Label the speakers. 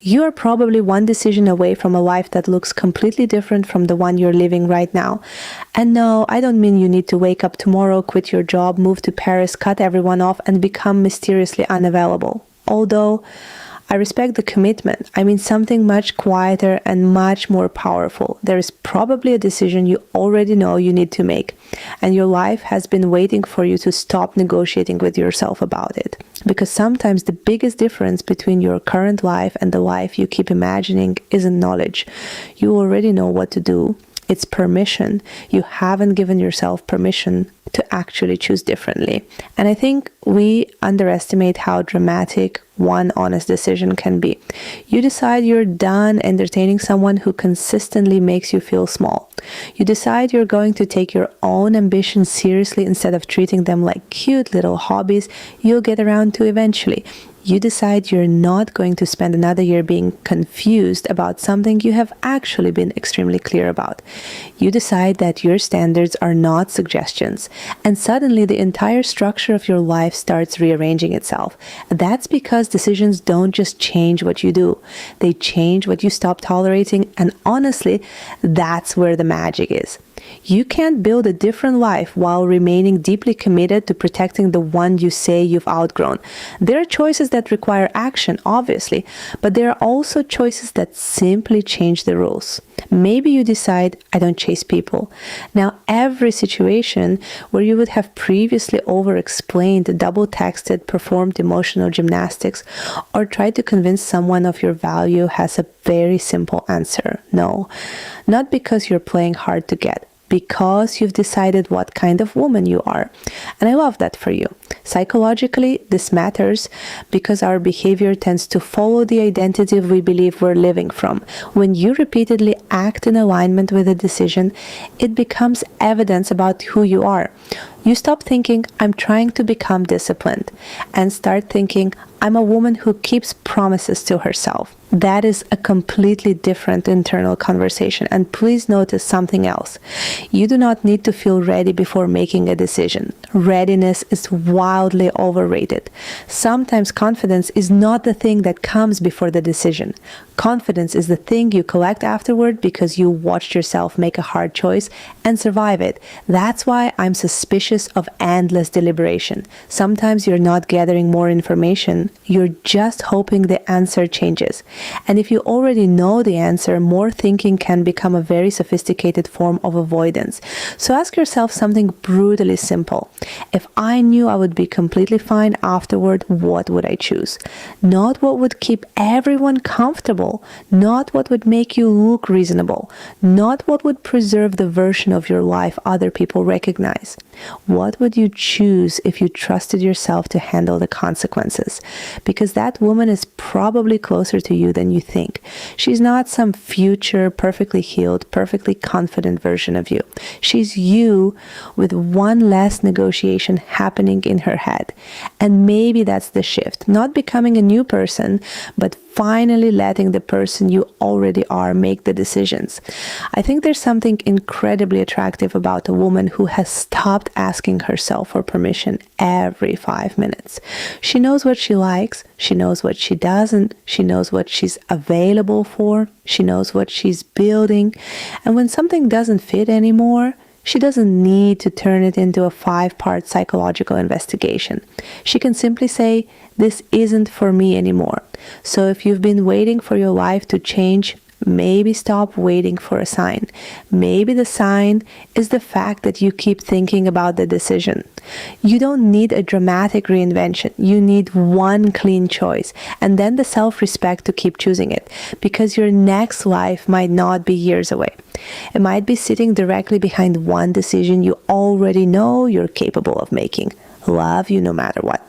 Speaker 1: You are probably one decision away from a life that looks completely different from the one you're living right now. And no, I don't mean you need to wake up tomorrow, quit your job, move to Paris, cut everyone off, and become mysteriously unavailable. Although I respect the commitment, I mean something much quieter and much more powerful. There is probably a decision you already know you need to make, and your life has been waiting for you to stop negotiating with yourself about it. Because sometimes the biggest difference between your current life and the life you keep imagining isn't knowledge. You already know what to do. It's permission. You haven't given yourself permission to actually choose differently. And I think we underestimate how dramatic one honest decision can be. You decide you're done entertaining someone who consistently makes you feel small. You decide you're going to take your own ambitions seriously instead of treating them like cute little hobbies you'll get around to eventually. You decide you're not going to spend another year being confused about something you have actually been extremely clear about. You decide that your standards are not suggestions, and suddenly the entire structure of your life starts rearranging itself. That's because decisions don't just change what you do, they change what you stop tolerating, and honestly, that's where the magic is. You can't build a different life while remaining deeply committed to protecting the one you say you've outgrown. There are choices that require action, obviously, but there are also choices that simply change the rules. Maybe you decide, I don't chase people. Now, every situation where you would have previously over-explained, double-texted, performed emotional gymnastics, or tried to convince someone of your value has a very simple answer. No, not because you're playing hard to get, because you've decided what kind of woman you are. And I love that for you. Psychologically, this matters because our behavior tends to follow the identity we believe we're living from. When you repeatedly act in alignment with a decision, it becomes evidence about who you are. You stop thinking, I'm trying to become disciplined, and start thinking, I'm a woman who keeps promises to herself. That is a completely different internal conversation. And please notice something else. You do not need to feel ready before making a decision. Readiness is wildly overrated. Sometimes confidence is not the thing that comes before the decision. Confidence is the thing you collect afterward because you watched yourself make a hard choice and survive it. That's why I'm suspicious of endless deliberation. Sometimes you're not gathering more information. You're just hoping the answer changes. And if you already know the answer, more thinking can become a very sophisticated form of avoidance. So ask yourself something brutally simple. If I knew I would be completely fine afterward, what would I choose? Not what would keep everyone comfortable, not what would make you look reasonable, not what would preserve the version of your life other people recognize. What would you choose if you trusted yourself to handle the consequences? Because that woman is probably closer to you than you think. She's not some future, perfectly healed, perfectly confident version of you. She's you with one less negotiation happening in her head. And maybe that's the shift. Not becoming a new person, but finally letting the person you already are make the decisions. I think there's something incredibly attractive about a woman who has stopped asking herself for permission every 5 minutes. She knows what she likes, she knows what she doesn't, she knows what she's available for, she knows what she's building, and when something doesn't fit anymore, she doesn't need to turn it into a 5-part psychological investigation. She can simply say, this isn't for me anymore. So if you've been waiting for your life to change, maybe stop waiting for a sign. Maybe the sign is the fact that you keep thinking about the decision. You don't need a dramatic reinvention. You need one clean choice, and then the self-respect to keep choosing it, because your next life might not be years away. It might be sitting directly behind one decision you already know you're capable of making. Love you no matter what.